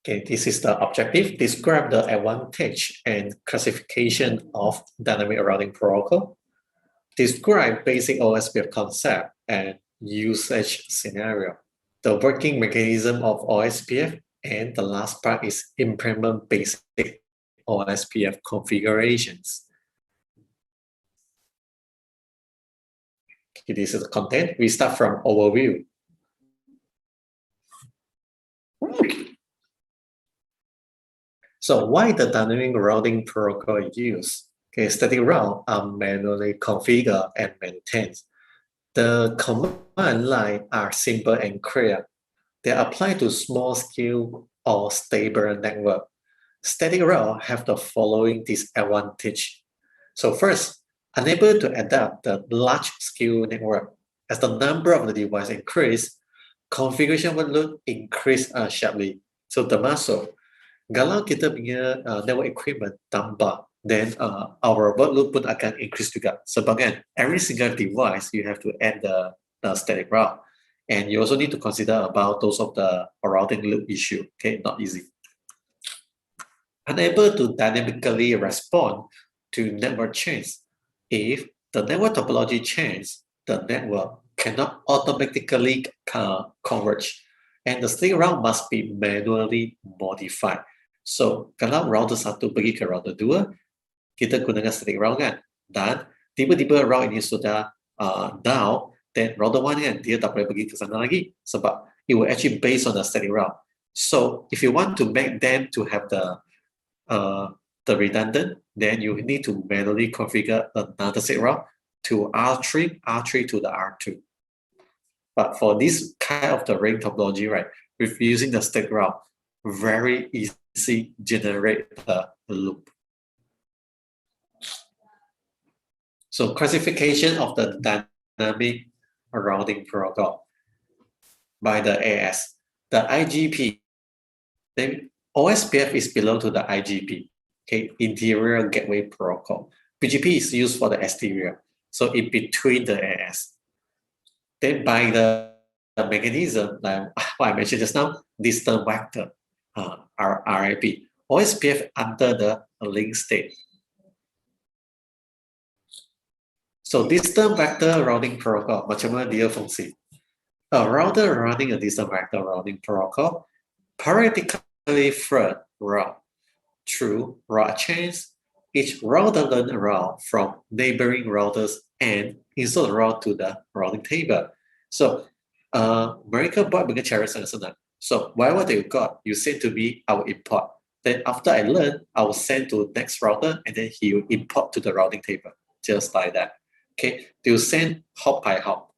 Okay, this is the objective. Describe the advantage and classification of dynamic routing protocol. Describe basic OSPF concept and usage scenario. The working mechanism of OSPF, and the last part is implement basic OSPF configurations. Okay, this is the content. We start from overview. So why the dynamic routing protocol used? Okay, static route are manually configured and maintained. The command line are simple and clear. They apply to small scale or stable network. Static route have the following disadvantage. So first, unable to adapt the large scale network. As the number of the device increase, configuration workload increase sharply. So termasuk, kalau kita punya network equipment tambah, then our workload pun akan increase juga. Sebab kan, every single device you have to add the static route. And you also need to consider about those of the routing loop issue. Okay, not easy. Unable to dynamically respond to network change. If the network topology changes, the network cannot automatically converge, and the static route must be manually modified. So, kalau router 1 pergi ke router 2, kita gunakan static route kan, dan tiba-tiba route ini sudah down, then router 1 kan, dia tak boleh pergi ke sana lagi, sebab it will actually based on the static route. So, if you want to make them to have the redundant, then you need to manually configure another static route to R3 to the R2. But for this kind of the ring topology, right, with using the static route, very easy generate the loop. So classification of the dynamic routing protocol by the AS. The IGP, then OSPF is below to the IGP, okay, interior gateway protocol. BGP is used for the exterior, so in between the AS. Then by the mechanism, like what I mentioned just now, distant vector, RIP. OSPF under the link state. So distant vector routing protocol, macam mana dia fungsi? A router running a distant vector routing protocol periodically flood route through route chains. Each router learn a route from neighboring routers and insert the route to the routing table. So, mereka buat dengan cara sangat senang. So, whatever they got, you send to me, I will import. Then after I learn, I will send to next router, and then he will import to the routing table, just like that. Okay, they will send hop by hop.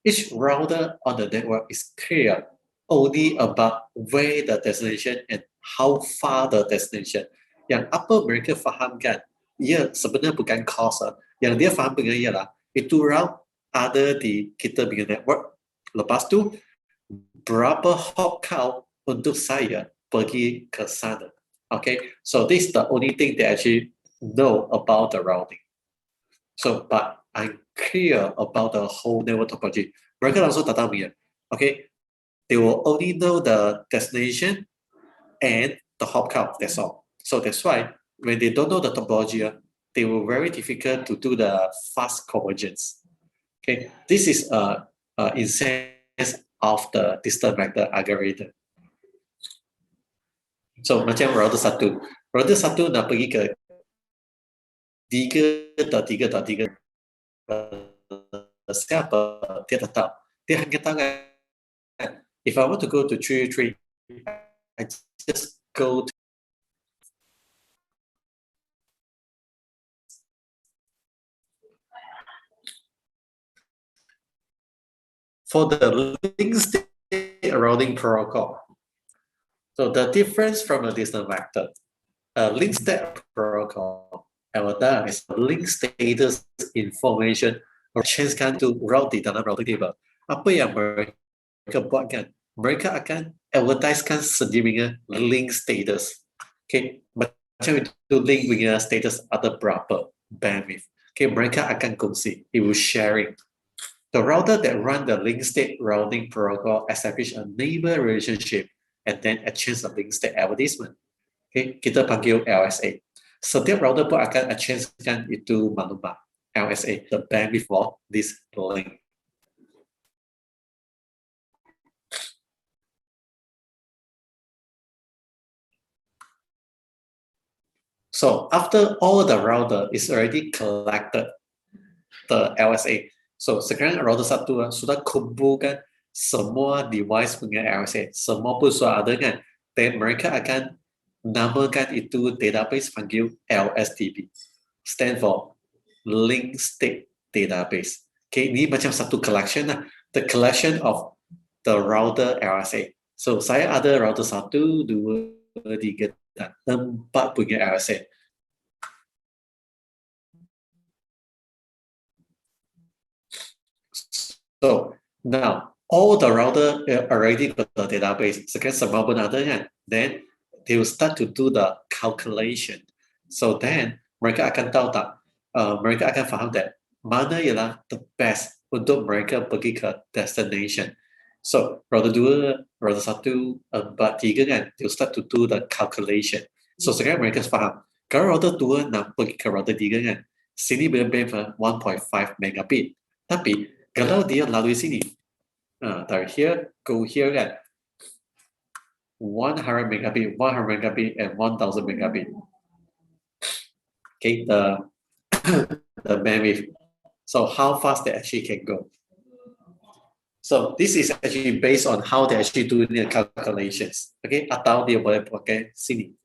Each router on the network is clear only about where the destination and how far the destination. Yang apa mereka fahamkan, ia sebenarnya bukan cost. Yang dia faham dengan ialah, itu route ada di kita punya network. Lepas tu, berapa hop count untuk saya pergi ke sana. Okay, so this is the only thing they actually know about the routing. So, but I'm clear about the whole network topology. Mereka langsung tak tahu ya. Okay, they will only know the destination and the hop count, that's all. So that's why when they don't know the topology, they will very difficult to do the fast convergence. Okay, this is in sense of the distant vector algorithm. So macam router 1. Router 1 nak pergi ke 3.3.3 siapa dia tak tahu. Dia hanya tahu kan, if I want to go to 3.3, I just go to for the link state routing protocol. So the difference from a distant vector, link state protocol, LDAP is link status information or changekan to route di dalam routing table. Apa yang mereka buat kan? Mereka akan advertisekan sendirinya link status. Okay, macam itu link punya status ada berapa bandwidth. Okay, mereka akan kongsi, it will sharing. The router that run the link state routing protocol establish a neighbor relationship and then exchange the link state advertisement. Okay, kita panggil LSA. Setiap router pun akan exchange-kan itu maklumat LSA, the bandwidth for this link. So after all the router is already collected the LSA, so sekarang router 1 sudah kumpulkan semua device punya LSA, semua pun sudah ada kan, then mereka akan namakan itu database panggil LSDB, stand for Link State Database. Okay, ini macam satu collection lah, the collection of the router LSA. So saya ada router 1, 2, 3, dan 4 punya LSA. So now all the router already got the database. Sekarang semua pun ada kan? Then they will start to do the calculation. So then mereka akan tahu tak? Mereka akan faham that mana ialah the best untuk mereka pergi ke destination. So router 2, router 1, 4, 3 kan? They will start to do the calculation. So sekarang mereka faham. Kalau router 2 nak pergi ke router 3 kan? Sini bandwidth 1.5 megabit. Tapi kalau dia lalui sini, dari here, go here kan, 100 megabit, 100 megabit, and 1000 megabit. Okay, the bandwidth. So how fast they actually can go. So this is actually based on how they actually do their calculations. Okay, atau dia boleh pakai sini.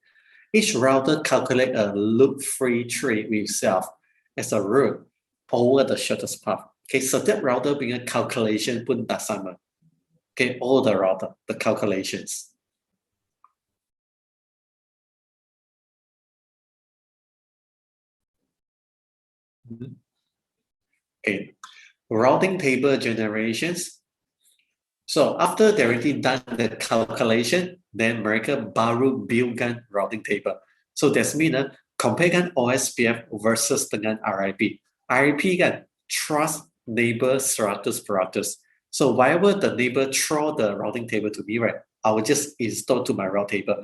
Each router calculate a loop-free tree with itself as a route over the shortest path. Okay, setiap router punya calculation pun tak sama. Okay, all the router, the calculations. Okay, routing table generations. So after they already done the calculation, then mereka baru buildkan routing table. So that's mean comparekan OSPF versus dengan RIP. RIP kan trust neighbor 100%. So wherever the neighbor throw the routing table to me, right, I will just install to my route table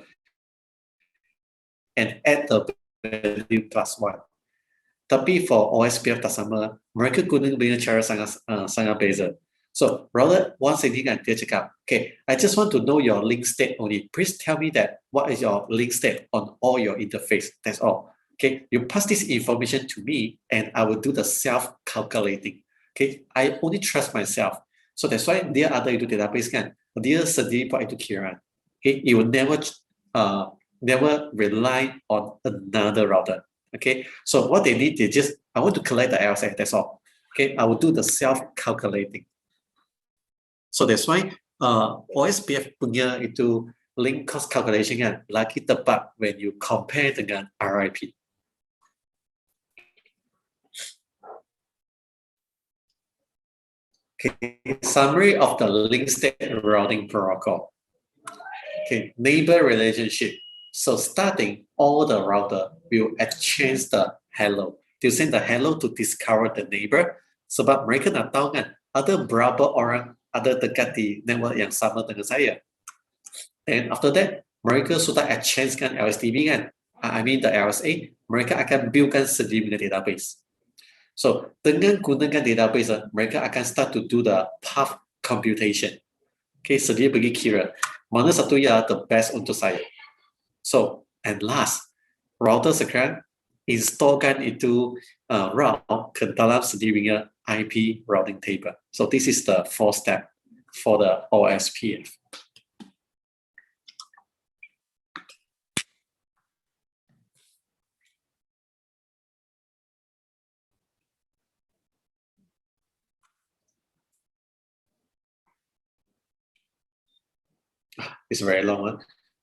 and add the value +1. Tapi for OSPF tak sama, mereka guna dengan cara sangat beza. So router 1 sini kan dia cakap, okay, I just want to know your link state only. Please tell me that what is your link state on all your interface. That's all. Okay, you pass this information to me and I will do the self-calculating. Okay, I only trust myself. So that's why dia ada itu database kan. Dia sendiri buat itu kiraan. Okay, it will never rely on another router. Okay, so what they need, they just, I want to collect the LSA, that's all. Okay, I will do the self-calculating. So that's why OSPF punya itu link cost calculation kan lagi tepat when you compare dengan RIP. Okay, summary of the link state routing protocol. Okay, neighbor relationship. So starting, all the router will exchange the hello. They send the hello to discover the neighbor. Sebab mereka nak tahu kan ada berapa orang ada dekat di network yang sama dengan saya. And after that, mereka sudah exchange kan LSDB kan. I mean the LSA, mereka akan buildkan sendiri dengan database. So dengan gunakan database, mereka akan start to do the path computation. Okay, sendiri pergi kira mana satu yang the best untuk saya. So and last, router sekarang installkan itu route ke dalam sendirinya IP routing table. So this is the 4th step for the OSPF. It's very long one.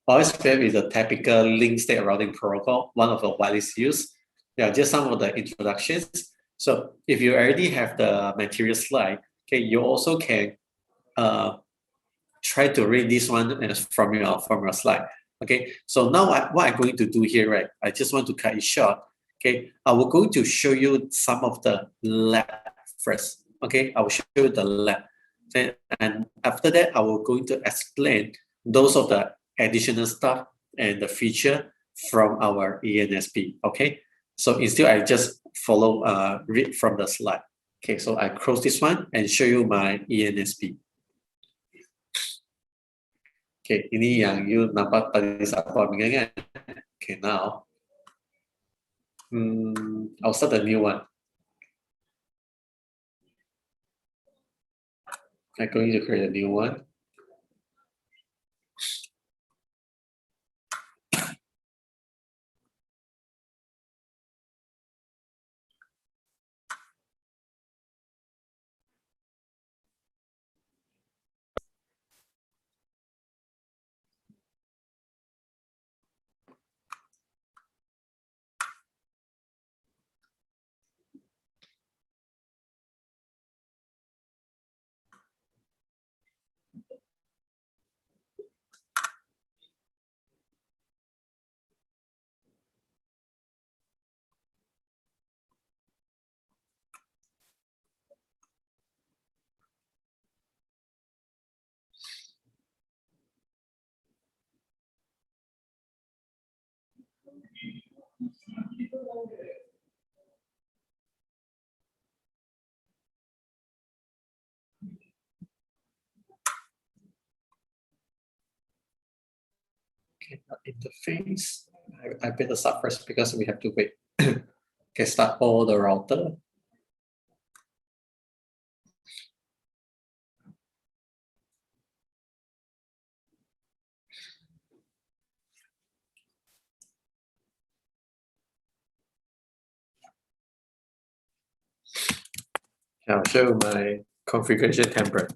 OSPF is a typical link state routing protocol, one of the widely used. Yeah, just some of the introductions. So if you already have the material slide, okay, you also can try to read this one from your slide. Okay, so now what I'm going to do here, right? I just want to cut it short. Okay, I will going to show you some of the lab first. Okay, I will show you the lab, and after that, I will going to explain those of the additional stuff and the feature from our ENSP. Okay, so instead I just read from the slide. Okay, so I close this one and show you my ENSP. Okay, ini yang you nampak tadi saat forming kan? Okay, now I'll start a new one. I'm going to create a new one. Okay, interface. I better start first because we have to wait. Okay, start all the router. I'll show my configuration template.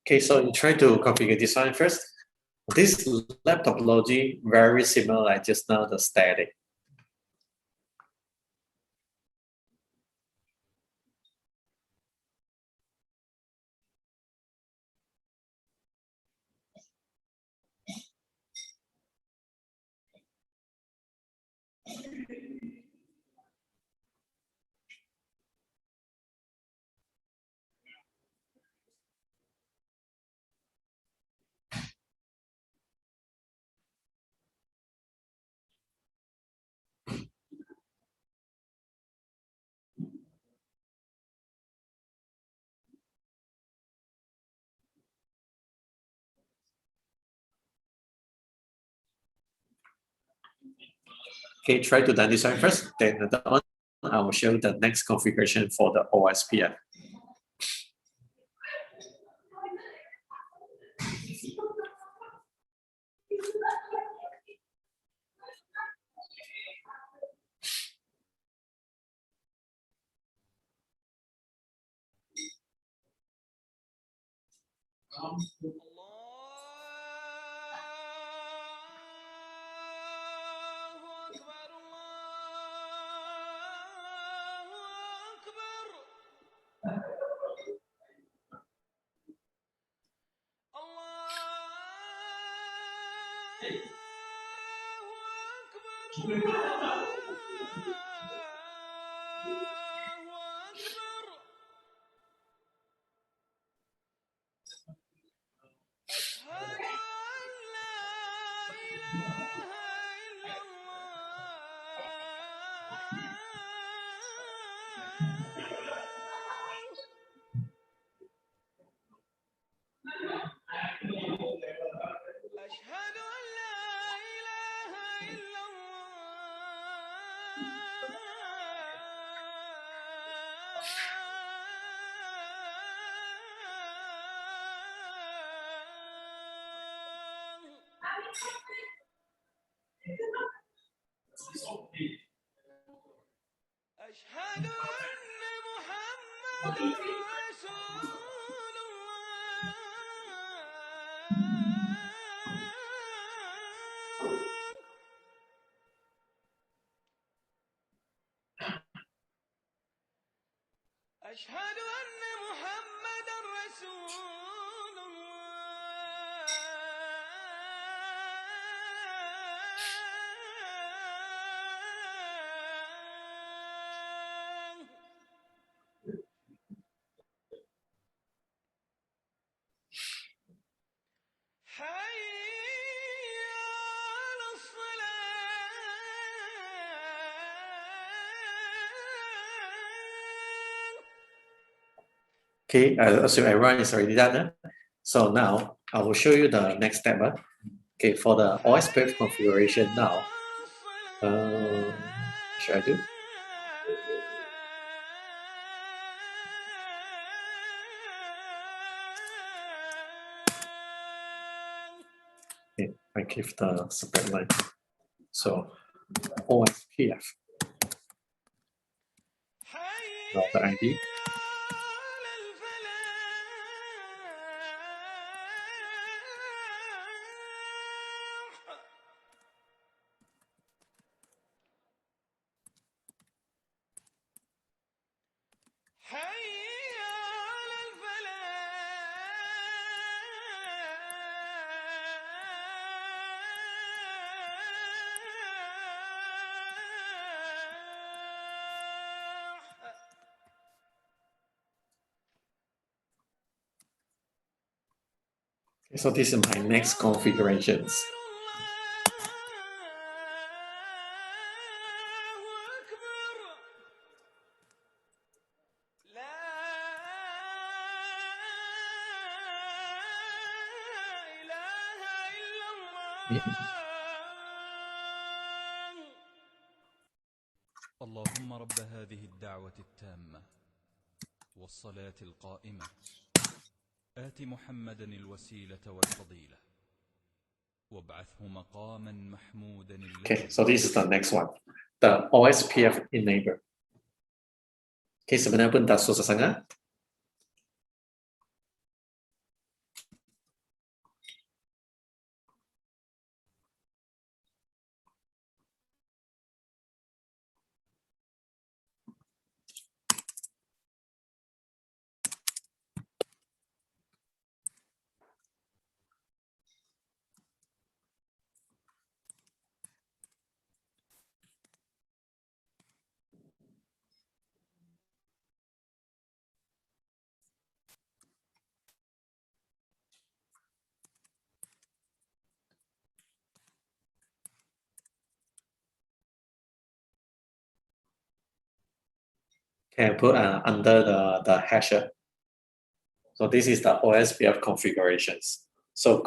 Okay, so you try to configure this one first. This lab topology very similar like just now the static. Okay, try to done this one first. Then later on, I will show the next configuration for the OSPF. أشهد أن محمدا رسول الله أشهد أن محمدا رسول الله حي على الصلاة. Okay, I assume everyone is already done. So now I will show you the next step. Okay, for the OSPF configuration now, should I do? Okay, I give the separate line. So OSPF, router ID. So this is my next configurations. اللهم رب هذه الدعوة التامة والصلاة القائمة آت محمدا الوسيلة والفضيلة وابعثه مقاما محمودا. Okay, so this is the next one, the OSPF enable. Okay, sebenarnya pun tak susah sangat. Can put under the hasher. So this is the OSPF configurations. So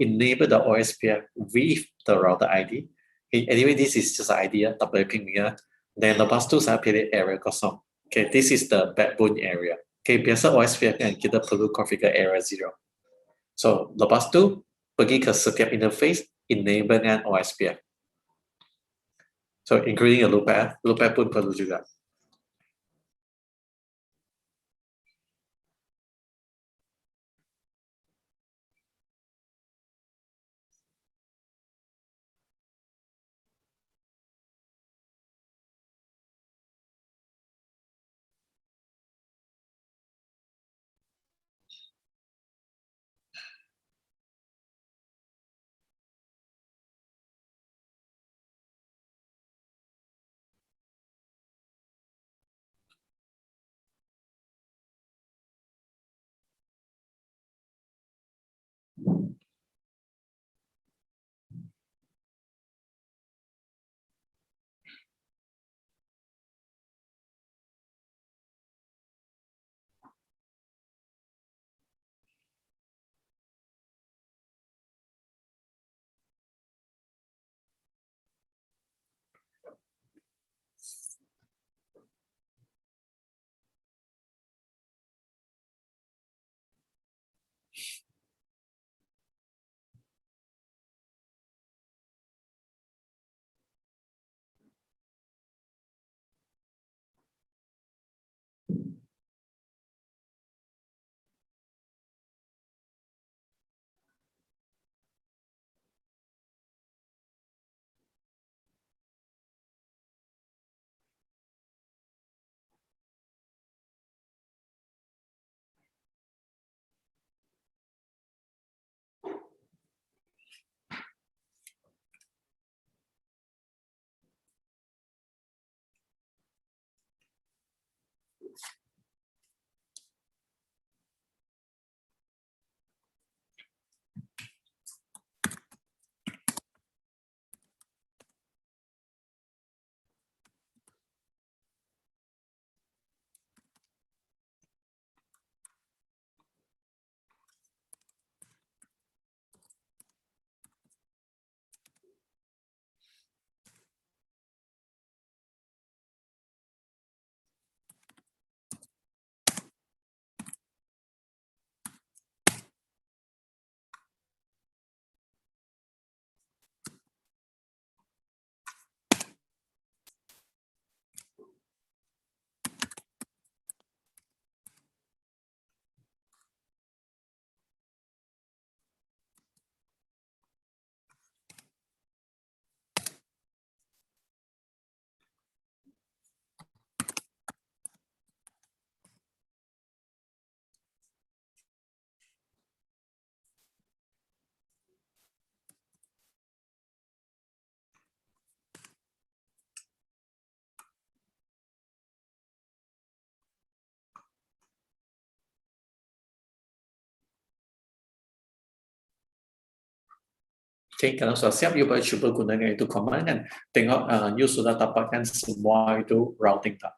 enable the OSPF with the router ID. Anyway, this is just an idea, double lapping mirror. Then lepas tu saya pilih area kosong. Okay, this is the backbone area. Okay, biasa OSPF kan kita perlu configure area 0. So, lepas tu pergi ke setiap interface, enable dengan OSPF. So, including a loop path pun perlu juga. Okay, kalau sudah siap, you boleh cuba gunakan itu command kan. Tengok you sudah dapatkan semua itu routing tak.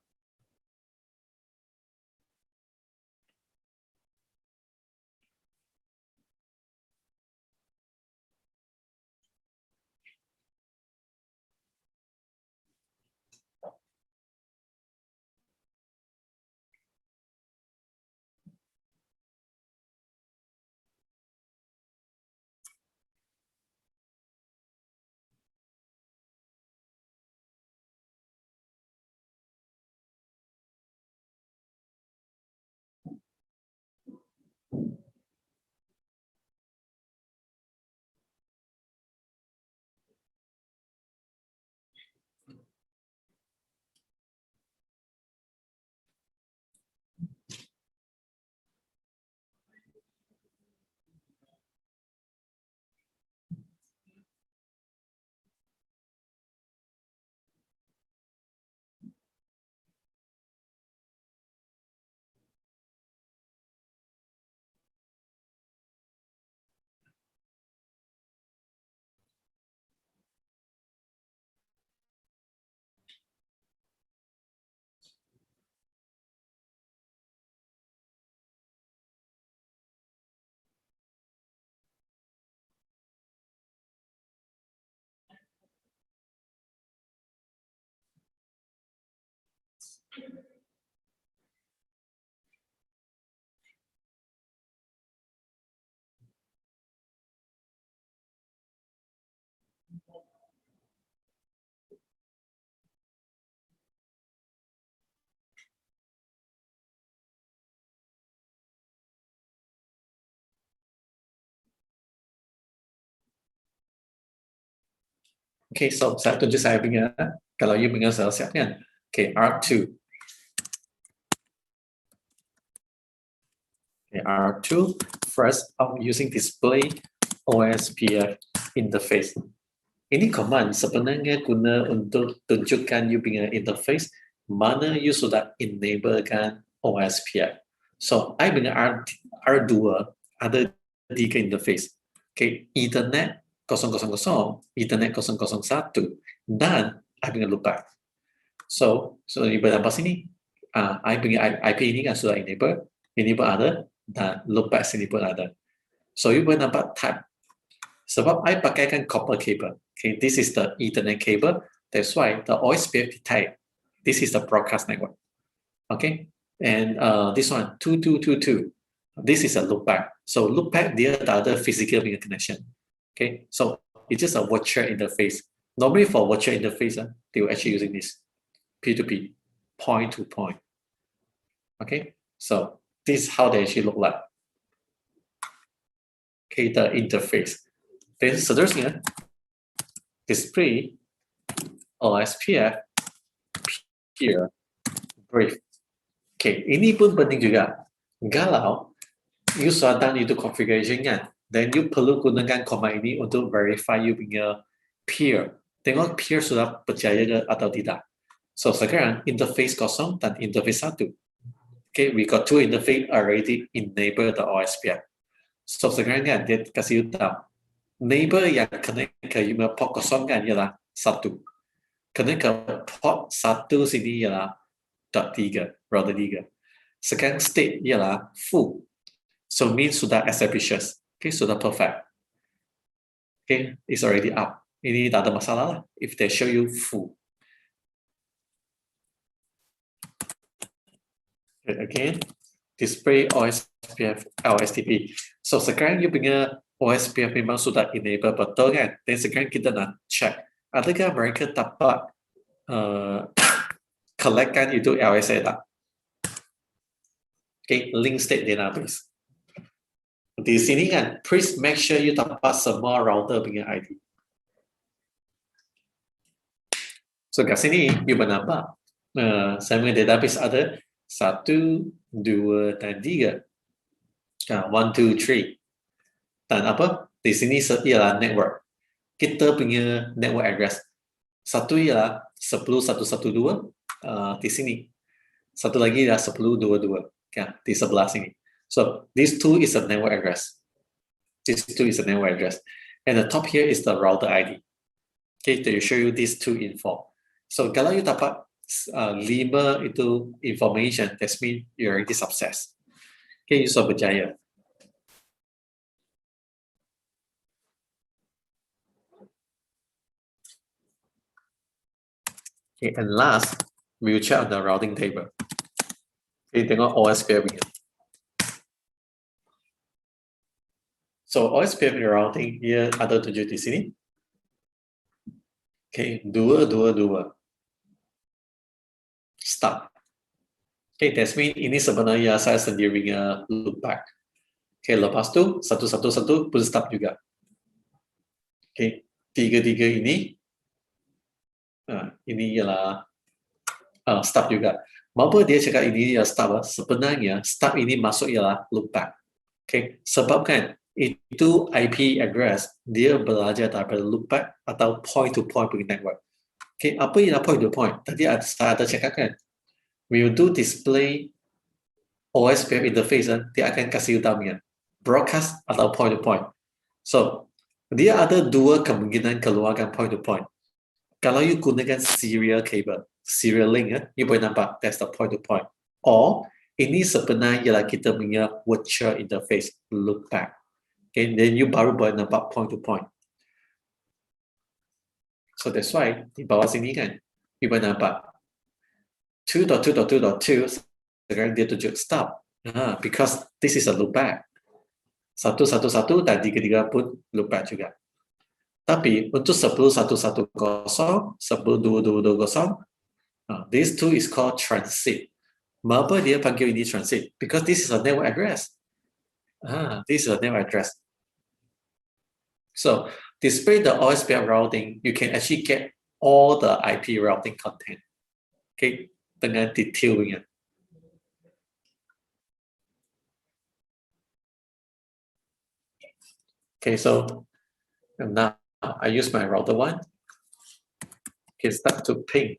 Okay, so saya tunjuk saya punya, kalau you punya saya siap kan. Okay, R2. Okay, R2. First, I'm using display OSPF interface. Ini command sebenarnya guna untuk tunjukkan you punya interface mana you sudah enablekan OSPF. So, I punya R2 ada 3 interface. Okay, Ethernet 000, Ethernet 001, dan I punya loopback. So you berapa sini? I punya IP ini kan sudah enable, ini pun ada, dan loopback sini pun ada. So you boleh nampak type. Sebab I pakaikan copper cable. Okay, this is the Ethernet cable. That's why the OSPF type. This is the broadcast network. Okay, and this one 2222. This is a loopback. So loopback dia tak ada physical connection. Okay, so it's just a virtual interface. Normally for virtual interface, they were actually using this P2P, point to point. Okay, so this is how they actually look like. Okay, the interface. Then seterusnya, display OSPF peer brief. Okay, ini pun penting juga. Kalau you sudah done itu configuration kan, then you perlu gunakan command ini untuk verify you punya peer. Tengok peer sudah percaya atau tidak. So sekarang interface kosong dan interface 1. Okay, we got 2 interface already enable the OSPF. So sekarang kan dia kasih tahu neighbor yang connect ke port kosong kan ialah 1. Connect ke port 1 sini ialah .3, router 3. Sekarang state ialah full. So means sudah established. Okay, sudah perfect. Okay, it's already up. Ini tak ada masalah lah if they show you full. Again, display OSPF LSTP. So sekarang you punya OSPF memang sudah enable betul kan? Dan sekarang kita nak check, adakah mereka dapat collectkan itu LSA tak? Okay, link state database. Di sini kan, please make sure you dapat semua router punya ID. So kat sini, you menambah. Saya punya database ada 1, 2, dan 3. 1, 2, 3. Dan apa? Di sini ialah network. Kita punya network address. Satu ialah 10.112 di sini. Satu lagi ialah 10.22 kan, di sebelah sini. So this 2 is a network address. This 2 is a network address. And the top here is the router ID. Okay, to show you these 2 info. So kalau you dapat 5 itu information, that means you already success. Okay, you sudah berjaya. Okay, and last, we will check on the routing table. Okay, tengok OSPF punya. So OSPF routing dia ada tunjuk di sini. Okay, 222. Start. Okay, that means ini sebenarnya saya sendiri punya loopback. Okay, lepas tu 111 pun stop juga. Okay, 3 ini ialah stop juga. Mengapa dia cakap ini ialah stop? Sebenarnya stop ini masuk ialah loopback. Okay, sebab kan itu IP address dia belajar daripada loopback atau point to point punya network. Okay, apa ialah point to point? Tadi saya ada cakap kan, we will do display OSPF interface, dia akan kasih tahu broadcast atau point to point. So dia ada 2 kemungkinan keluarkan point to point. Kalau you gunakan serial cable, serial link, you boleh nampak that's the point to point. Or ini sebenarnya ialah kita punya virtual interface loopback. Okay, then you baru boleh nampak point to point. So that's why di bawah sini kan, you boleh nampak 2.2.2.2 sekarang dia tunjuk stop. Because this is a loopback. 111 dan 33 pun loopback juga. Tapi untuk 10110, 12220, this two is called transit. Mengapa dia panggil ini transit? Because this is a network address. This is a network address. So, despite the OSPF routing, you can actually get all the IP routing content. Okay, dengan detailnya. Okay, so now I use my router one. Okay, start to ping.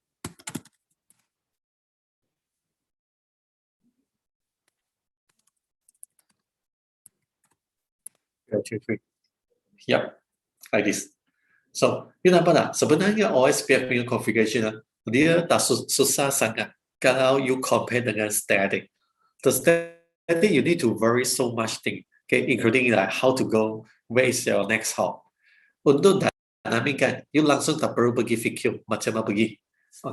Yep, like this. So, you nampak tak? Sebenarnya OSPF punya configuration dia tak susah sangat kalau you compare dengan static. The static you need to vary so much thing, okay, including like how to go, where is your next hop. Untuk dynamic kan, you langsung tak perlu pergi VQ macam mana pergi.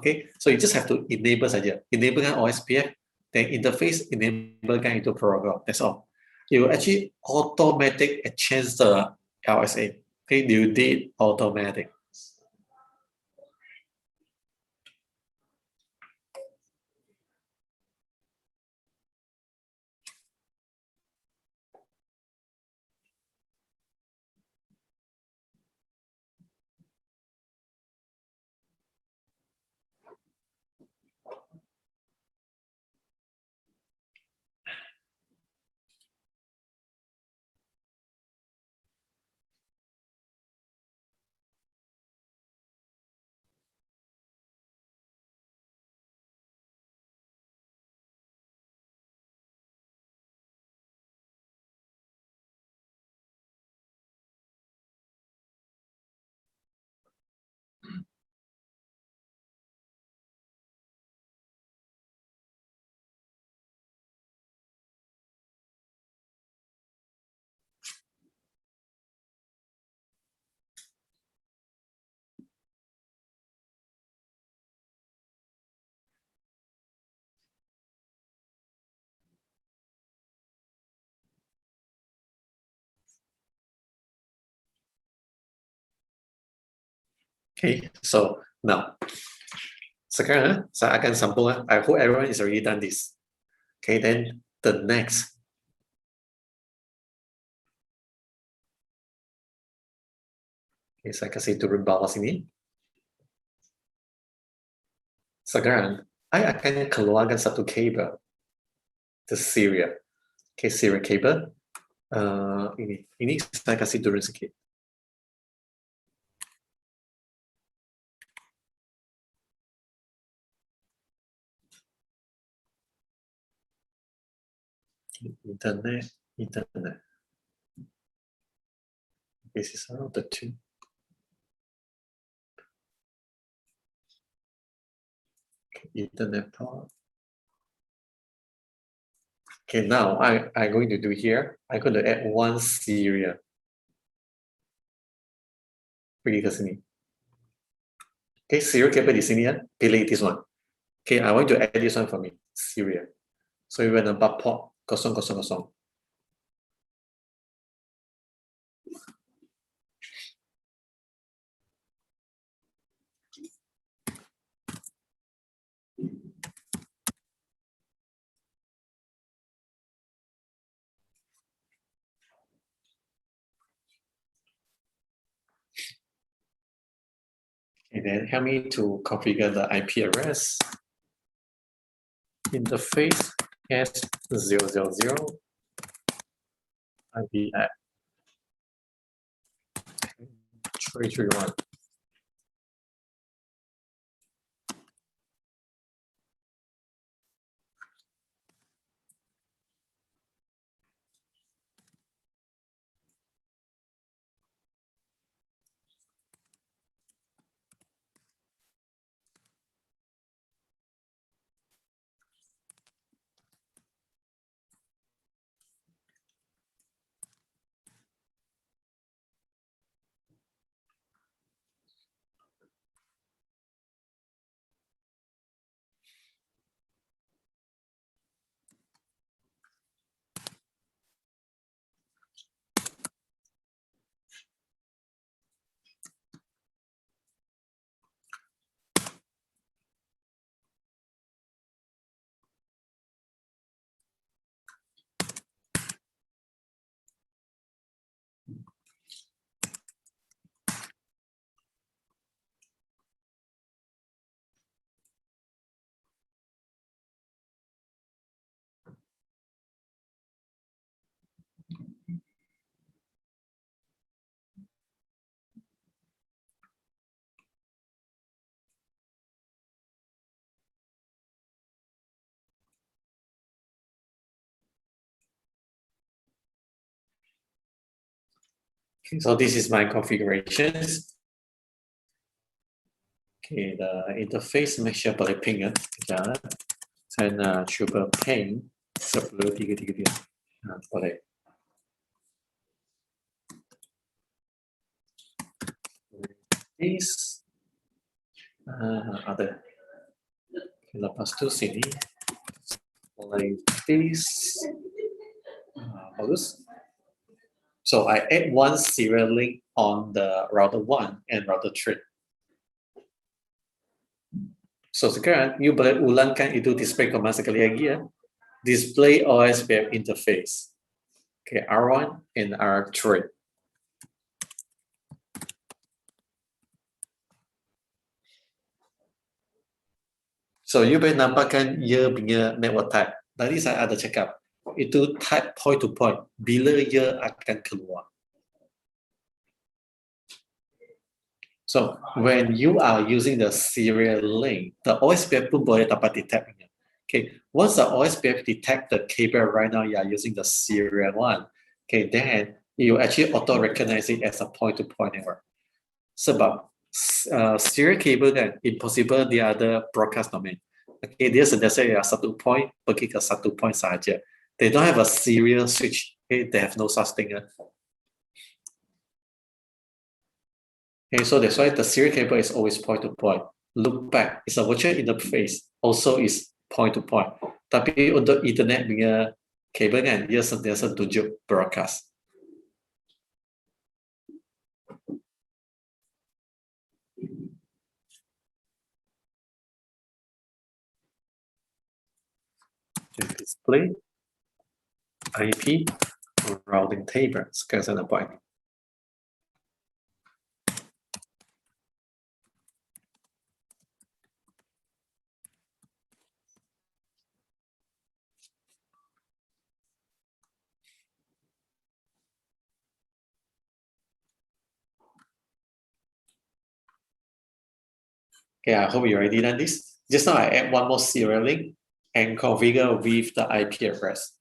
Okay, so you just have to enable saja. Enable kan OSPF, then interface enable kan itu protocol. That's all. You actually automatic change the LSA. Okay, you did automatic. Okay, so now sekarang saya akan sambung. I hope everyone is already done this. Okay, then the next. Okay, saya kasih turun bawah sini. Sekarang, I akan keluarkan satu kabel. The serial. Okay, serial cable. Ini saya kasih turun sedikit. Internet. This is one of the two. Internet port. Okay, now I'm going to do here. I'm going to add one serial. Pergi ke sini. Okay, serial cable di sini ya. Pilih this one. Okay, I want to add this one for me. Serial. So we went about port 000. And then help me to configure the IP address. Interface S000 IP at 331. Okay, so this is my configurations. Okay, the interface make sure boleh pink ya. Sekejap. Saya nak cuba pink 10.3.3. Boleh. This ada. Okay, lepas tu sini mulai this bagus. So I add one serial link on the router 1 and router 3. So sekarang you boleh ulangkan itu display command sekali lagi ya. Display OSPF interface. Okay, R1 and R3. So you boleh nampakkan ia punya network type. Tadi saya ada cakap itu type point to point bila ia akan keluar. So when you are using the serial link, the OSPF pun boleh dapat detect. Okay, once the OSPF detect the cable right now you are using the serial one, okay, then you actually auto recognize it as a point to point network. Sebab serial cable kan impossible dia ada broadcast domain. Okay, dia sentiasa ya satu point pergi ke satu point saja. They don't have a serial switch. Okay, they have no such thing. Okay, so that's why the serial cable is always point to point. Look back, it's a virtual interface. Also is point to point. Tapi untuk Ethernet punya cable kan, dia sentiasa tunjuk broadcast. Display IP routing table. Sekarang saya nak buat ini. Okay, I hope you already done this. Just now I add one more serial link and configure with the IP address.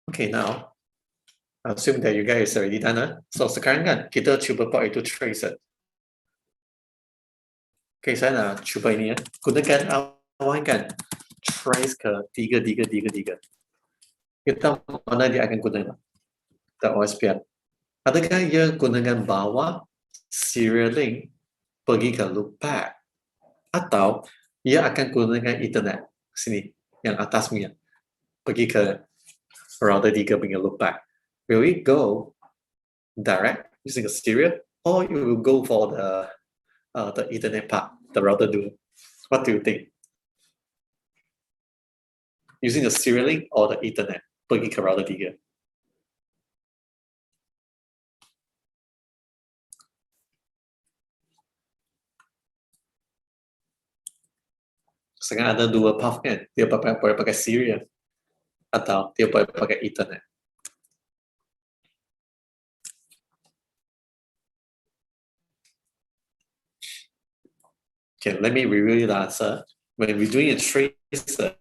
Okay, now I assume that you guys already done. So sekarang kan kita cuba buat itu tracer. Okay, saya nak cuba ini ya. Gunakan awal kan trace ke 3. Kita mana dia akan gunakan? The OSPF. Adakah ia gunakan bawah serial link pergi ke loopback? Atau ia akan gunakan Ethernet sini yang atas punya pergi ke router 3 punya loopback? Will we go direct using a serial, or you will go for the Ethernet part, the router 2? What do you think? Using the serial link or the Ethernet pergi ke router 3? Sekarang ada dua path kan, dia boleh pakai serial atau dia boleh pakai Ethernet. Okay, let me review the answer. when we're doing a tracer,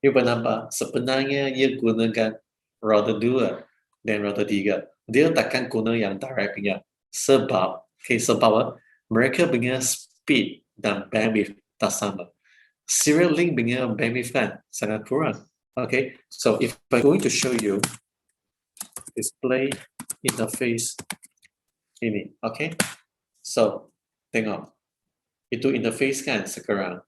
you nampak sebenarnya ia gunakan router 2 dan router 3. Dia takkan guna yang direct punya. Sebab mereka punya speed dan bandwidth tak sama. Serial link punya bandwidth kan sangat kurang. Okay, so if I'm going to show you display interface ini, okay? So, tengok. Itu interface kan sekarang.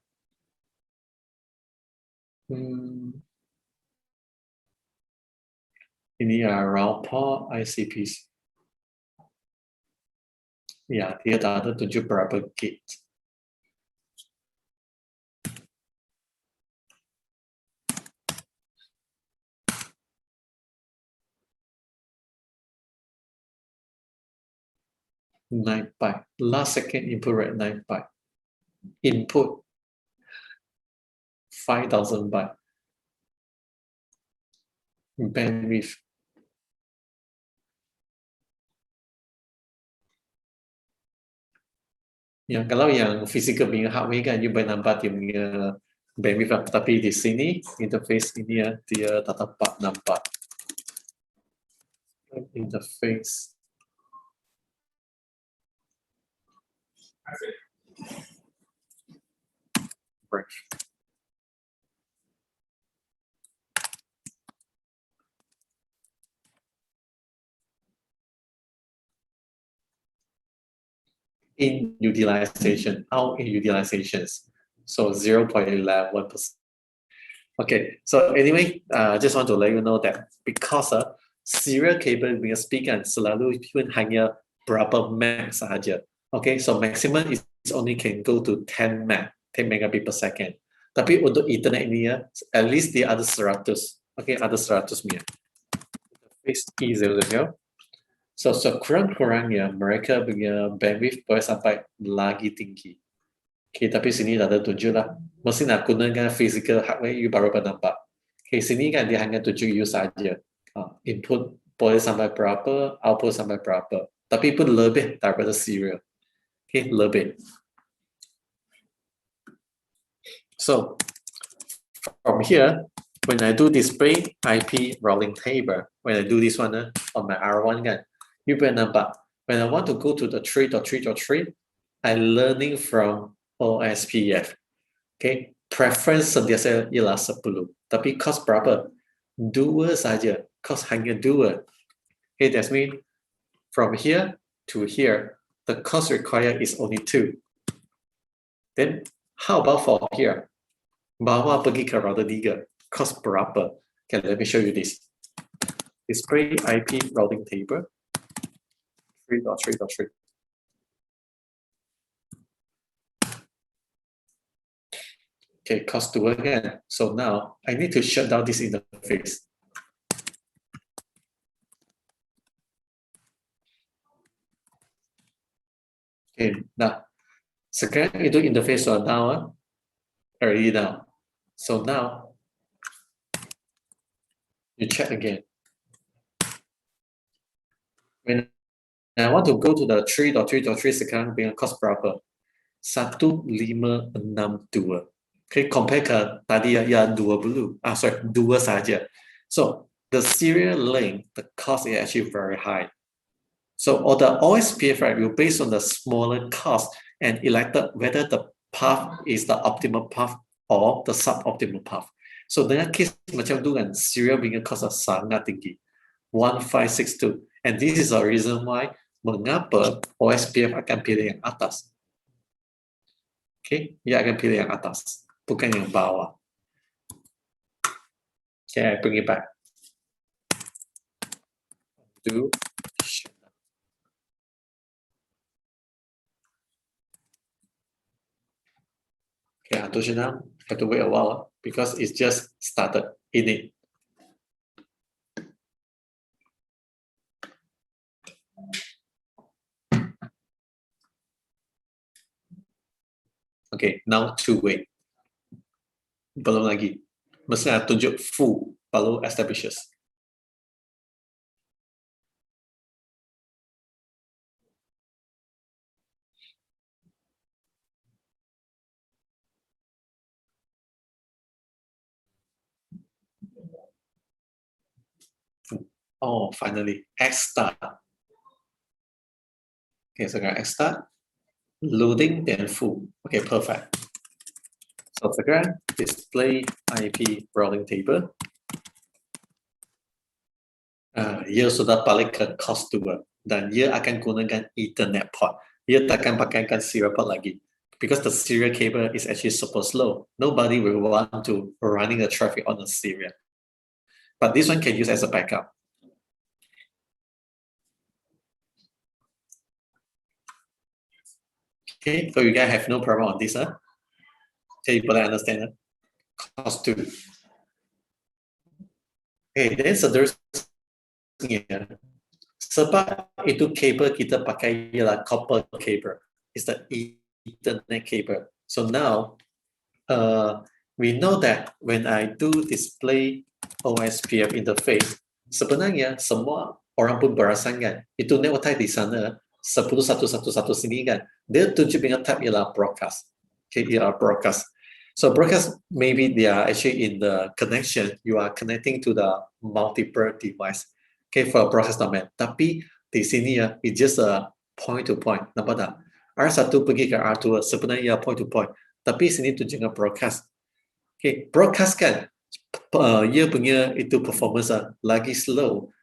Ini route port ICPs. Ya, dia tak ada tunjuk berapa gig. Nine byte. Last second input rate 9 byte. Input 5,000 byte. Bandwidth. Yang kalau yang physical punya hardware kan, you boleh nampak dia punya bandwidth. Tapi di sini, interface ini ya, dia tak dapat nampak. Interface. Break. In utilization, out in utilizations. So 0.11%. Okay, so anyway, I just want to let you know that because serial cable punya speed kan selalu pun hanya berapa meg sahaja. Okay, so maximum is only can go to 10 meg, 10 megabit per second. Tapi untuk Ethernet ini ya, at least dia ada 100. Okay, ada 100 punya. Interface E00. So sekurang-kurangnya mereka punya bandwidth boleh sampai lagi tinggi. Okay, tapi sini tak ada tunjuk lah. Mesti nak gunakan physical hardware, you baru nampak. Okay, sini kan dia hanya tunjuk you saja. Input boleh sampai berapa, output sampai berapa. Tapi pun lebih daripada serial. Okay, lebih. So, from here, when I do display IP routing table, when I do this one on my R1 kan, you boleh nampak. When I want to go to the 3.3.3, I'm learning from OSPF. Okay, preference sentiasa ialah 10. Tapi cost berapa? 2 saja. Cost hanya 2. Okay, that means from here to here, the cost required is only 2. Then how about for here? Bawa pergi ke router 3. Cost berapa? Okay, let me show you this. Display IP routing table 3.3.3. Okay, cost 2 again. So now I need to shut down this interface. Okay, now sekarang itu interface sudah down, already down. So now you check again. When I want to go to the 3.3.3 sekarang dengan cost berapa? 1562. Okay, compare ke tadi ya 20. Sorry, 2 saja. So the serial link, the cost is actually very high. So all the OSPF, right, will based on the smaller cost and elected whether the path is the optimal path or the suboptimal path. So dengan case macam tu kan, serial punya cost sangat tinggi. 1562. And this is the reason why mengapa OSPF akan pilih yang atas. Okay, ia akan pilih yang atas, bukan yang bawah. Okay, I bring it back. Do okay, until now, have to wait a while because it's just started in it. Okay, now to wait. Belum lagi. Mesti nak tunjuk full baru establishes. Oh, finally, X start. Okay, so X start, loading, then full. Okay, perfect. So sekarang display IP routing table. Ia sudah balik ke customer dan ia akan gunakan Ethernet port. Ia takkan pakaikan serial port lagi. Because the serial cable is actually super slow. Nobody will want to running the traffic on the serial. But this one can use as a backup. Okay, so you guys have no problem on this, huh? Okay, you boleh understand, huh? Cost 2. Okay, then seterusnya, sebab itu kabel kita pakai ialah copper cable. It's the Ethernet cable. So now, we know that when I do display OSPF interface, sebenarnya semua orang pun perasan kan, itu network type di sana 10.1.1.1 sini kan, dia tunjuk punya type ialah broadcast. Okay, ialah broadcast. So broadcast, maybe they are actually in the connection, you are connecting to the multiple device. Okay, for broadcast domain. Tapi di sini ya, it's just a point to point. Nampak tak? R1 pergi ke R2 sebenarnya point to point. Tapi sini tunjukkan broadcast. Okay, broadcast kan, ia punya itu performance lagi slow.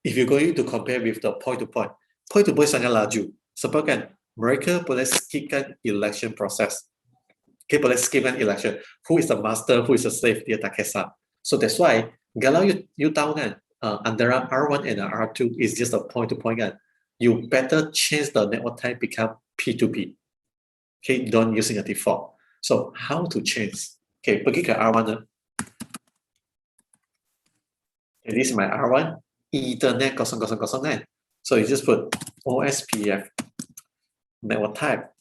If you're going to compare with the point to point sangat laju. Sebab kan, mereka boleh skipkan election process. Okay, boleh skipkan election. Who is the master, who is the slave, dia tak kisah. So that's why, kalau you tahu kan, antara R1 and R2 is just a point to point kan, you better change the network type become P2P. Okay, don't using a default. So how to change? Okay, pergi ke R1 na. Okay, this is my R1, Ethernet 0009. So you just put OSPF network type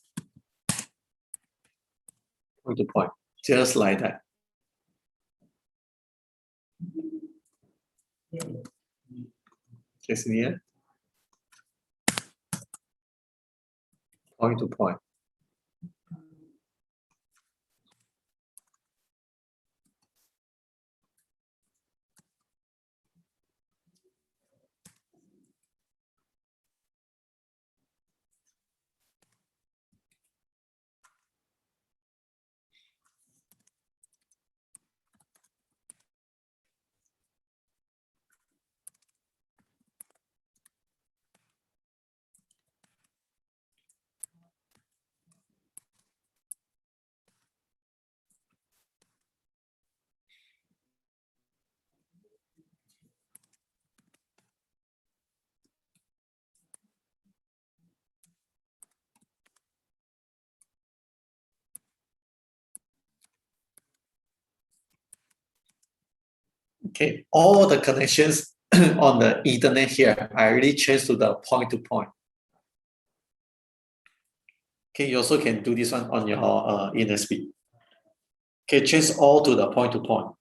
point to point, just like that. Okay, sini ya. Point to point. Okay, all the connections on the Ethernet here, I already changed to the point to point. Okay, you also can do this one on your NSP. Okay, change all to the point to point.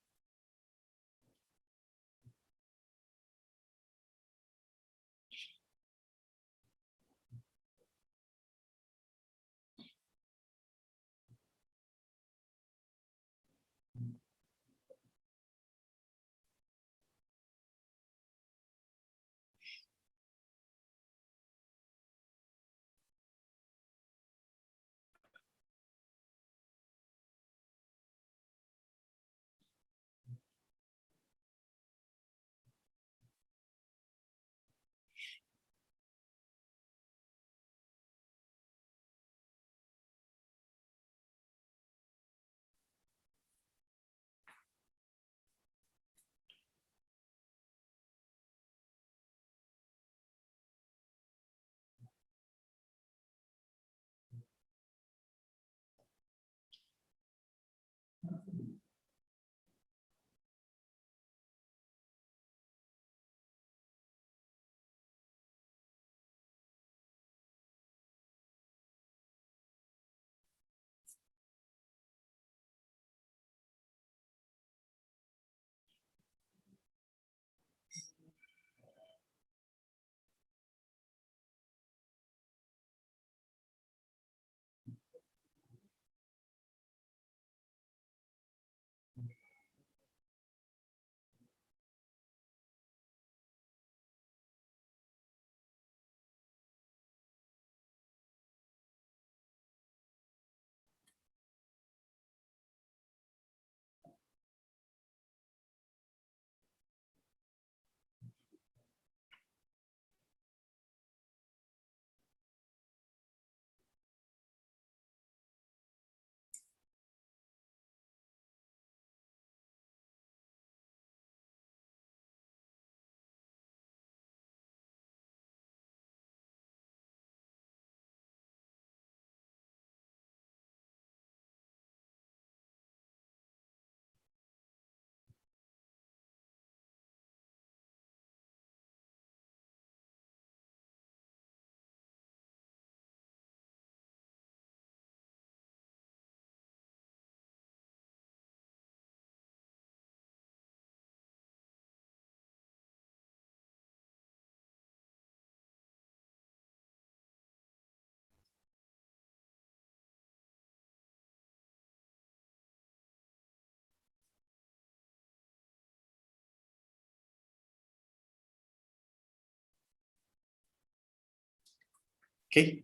Okay,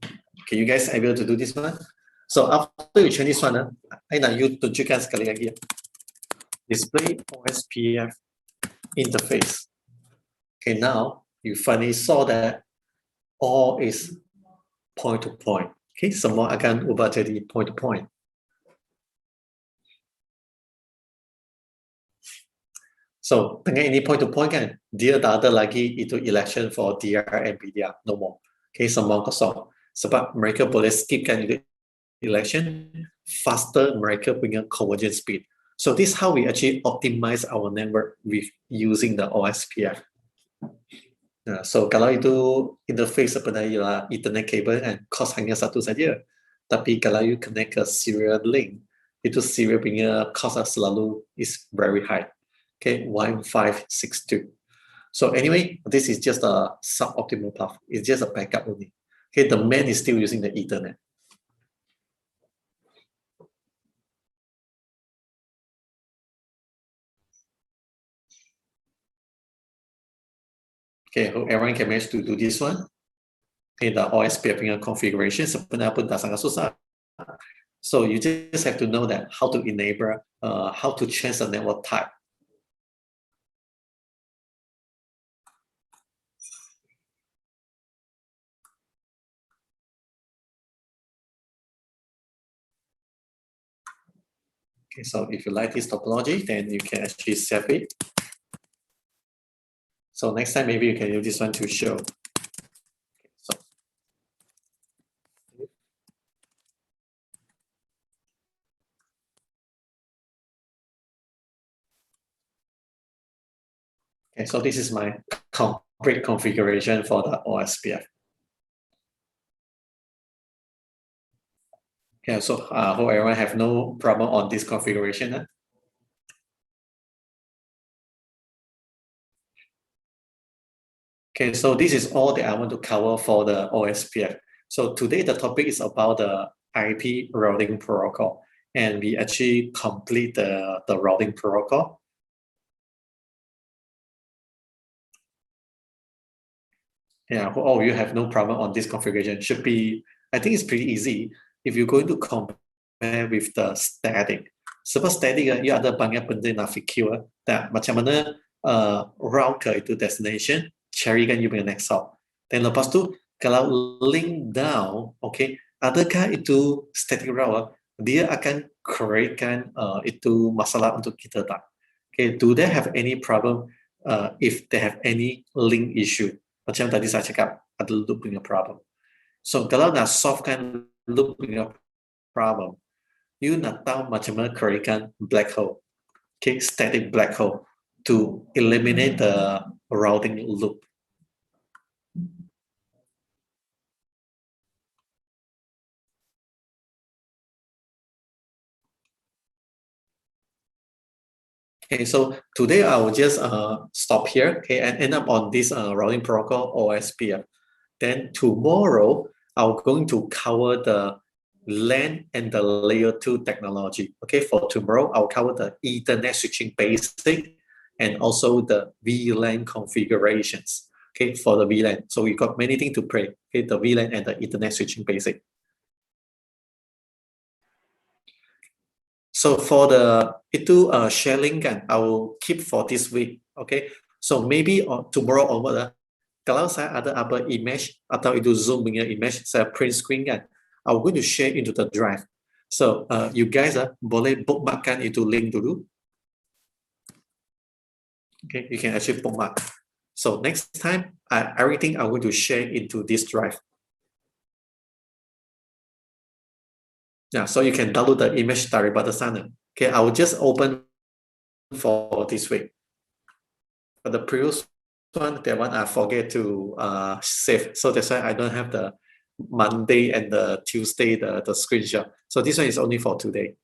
you guys able to do this one? So after you change this one, I nak you tunjukkan sekali lagi. Display OSPF interface. Okay, now you finally saw that all is point to point. Okay, semua akan ubah jadi point to point. So dengan ini point to point kan, dia tak ada lagi itu election for DR and BDR, no more. Okay, semua kosong. Sebab mereka boleh skipkan itu election faster mereka punya convergence speed. So this is how we actually optimize our network with using the OSPF. So kalau itu interface sebenarnya ialah Ethernet cable kan, cost hanya satu saja. Tapi kalau you connect ke serial link, itu serial punya cost selalu is very high. Okay, 1562. So anyway, this is just a suboptimal path. It's just a backup only. Okay, the main is still using the Ethernet. Okay, hope everyone can manage to do this one. Okay, the OSPF configuration sebenarnya pun tak sangat susah. So you just have to know that how to enable, how to change the network type. Okay, so if you like this topology, then you can actually save it. So next time, maybe you can use this one to show. Okay, so. Okay, so this is my complete configuration for the OSPF. Okay, so hope everyone have no problem on this configuration. Okay, so this is all that I want to cover for the OSPF. So today the topic is about the IP routing protocol, and we actually complete the routing protocol. Yeah, oh, you have no problem on this configuration. Should be, I think it's pretty easy if you're going to compare with the static. Sebab static, you ada banyak benda nak fikir, macam mana route ke itu destination, carikan you punya next hop. Dan lepas tu, kalau link down, okay, adakah itu static route, dia akan createkan itu masalah untuk kita tak? Okay, do they have any problem if they have any link issue? Macam tadi saya cakap, ada loop punya problem. So kalau nak solvekan loop punya problem, you nak tahu macam mana createkan black hole, okay, static black hole to eliminate the routing loop. Okay, so today I will just stop here, okay, and end up on this routing protocol OSPF. Then tomorrow, I'm going to cover the LAN and the layer 2 technology. Okay, for tomorrow, I'll cover the Ethernet switching basic and also the VLAN configurations. Okay, for the VLAN. So we got many things to play. Okay, the VLAN and the Ethernet switching basic. So for the itu sharing kan, I will keep for this week. Okay, so maybe tomorrow onward, kalau saya ada apa image atau itu Zoom punya image, saya print screen kan, I'm going to share into the drive. So you guys boleh bookmarkkan itu link dulu. Okay, you can actually bookmark. So next time, everything I'm going to share into this drive. Yeah, so you can download the image daripada sana. Okay, I will just open for this week. But the previous one, that one I forget to save. So that's why I don't have the Monday and the Tuesday, the screenshot. So this one is only for today.